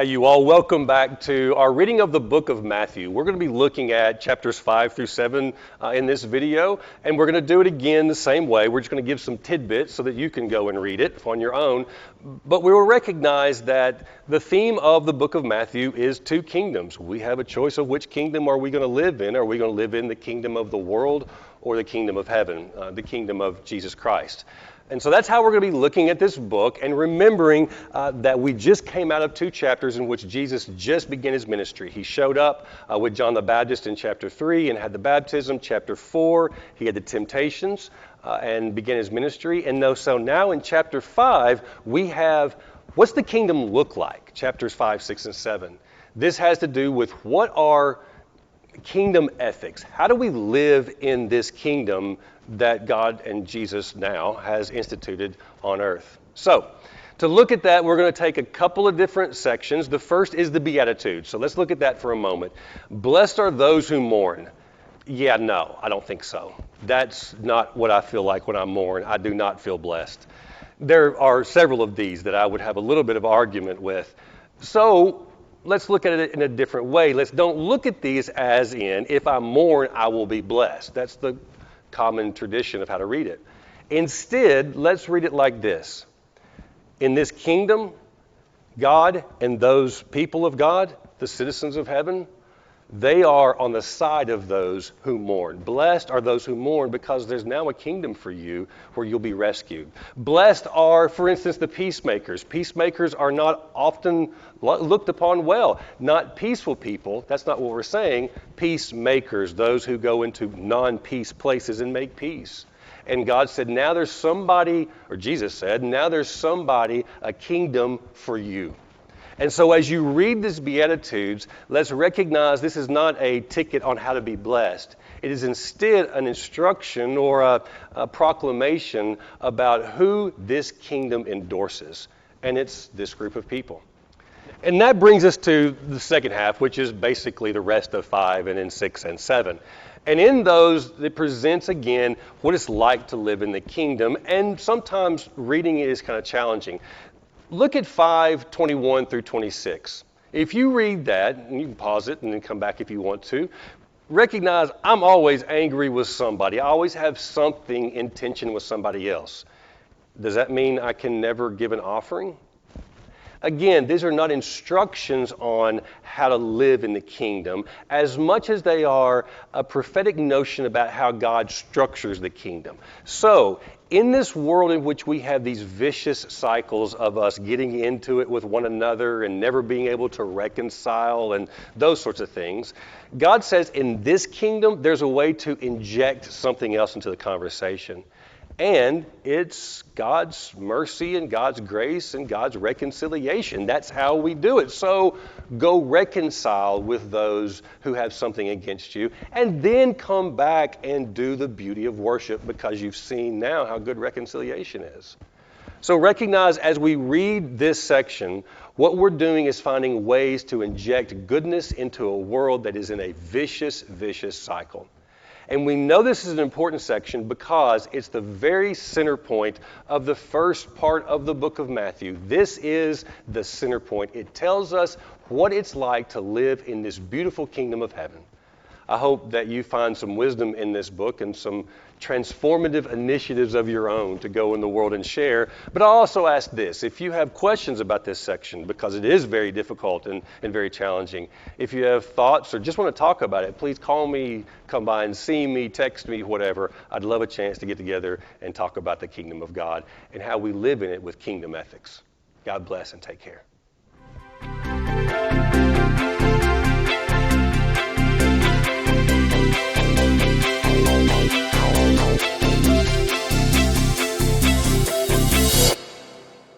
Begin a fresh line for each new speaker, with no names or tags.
Hey, you all, welcome back to our reading of the book of Matthew. We're going to be looking at chapters 5 through 7 in this video, and we're going to do it again the same way. We're just going to give some tidbits so that you can go and read it on your own. But we will recognize that the theme of the book of Matthew is two kingdoms. We have a choice of which kingdom are we going to live in. Are we going to live in the kingdom of the world or the kingdom of heaven, the kingdom of Jesus Christ? And so that's how we're going to be looking at this book and remembering that we just came out of two chapters in which Jesus just began his ministry. He showed up with John the Baptist in chapter 3 and had the baptism. Chapter 4, he had the temptations and began his ministry. And so now in chapter 5, we have what's the kingdom look like? Chapters 5, 6, and 7. This has to do with what are kingdom ethics. How do we live in this kingdom that God and Jesus now has instituted on earth? So, to look at that, we're going to take a couple of different sections. The first is the Beatitudes. So let's look at that for a moment. Blessed are those who mourn. Yeah, no, I don't think so. That's not what I feel like when I mourn. I do not feel blessed. There are several of these that I would have a little bit of argument with. So, let's look at it in a different way. Let's don't look at these as in, if I mourn, I will be blessed. That's the common tradition of how to read it. Instead, let's read it like this. In this kingdom, God and those people of God, the citizens of heaven, they are on the side of those who mourn. Blessed are those who mourn because there's now a kingdom for you where you'll be rescued. Blessed are, for instance, the peacemakers. Peacemakers are not often looked upon well. Not peaceful people, that's not what we're saying. Peacemakers, those who go into non-peace places and make peace. And God said, now there's somebody, or Jesus said, now there's somebody, a kingdom for you. And so as you read this Beatitudes, let's recognize this is not a ticket on how to be blessed. It is instead an instruction or a proclamation about who this kingdom endorses. And it's this group of people. And that brings us to the second half, which is basically the rest of 5 and then 6 and 7. And in those, it presents again what it's like to live in the kingdom. And sometimes reading it is kind of challenging. Look at 5:21 through 26. If you read that, and you can pause it and then come back if you want to, recognize I'm always angry with somebody. I always have something in tension with somebody else. Does that mean I can never give an offering? Again, these are not instructions on how to live in the kingdom as much as they are a prophetic notion about how God structures the kingdom. So, in this world in which we have these vicious cycles of us getting into it with one another and never being able to reconcile and those sorts of things, God says in this kingdom there's a way to inject something else into the conversation. And it's God's mercy and God's grace and God's reconciliation. That's how we do it. So go reconcile with those who have something against you and then come back and do the beauty of worship because you've seen now how good reconciliation is. So recognize as we read this section, what we're doing is finding ways to inject goodness into a world that is in a vicious, vicious cycle. And we know this is an important section because it's the very center point of the first part of the book of Matthew. This is the center point. It tells us what it's like to live in this beautiful kingdom of heaven. I hope that you find some wisdom in this book and some transformative initiatives of your own to go in the world and share. But I also ask this, if you have questions about this section, because it is very difficult and very challenging, if you have thoughts or just want to talk about it, please call me, come by and see me, text me, whatever. I'd love a chance to get together and talk about the kingdom of God and how we live in it with kingdom ethics. God bless and take care.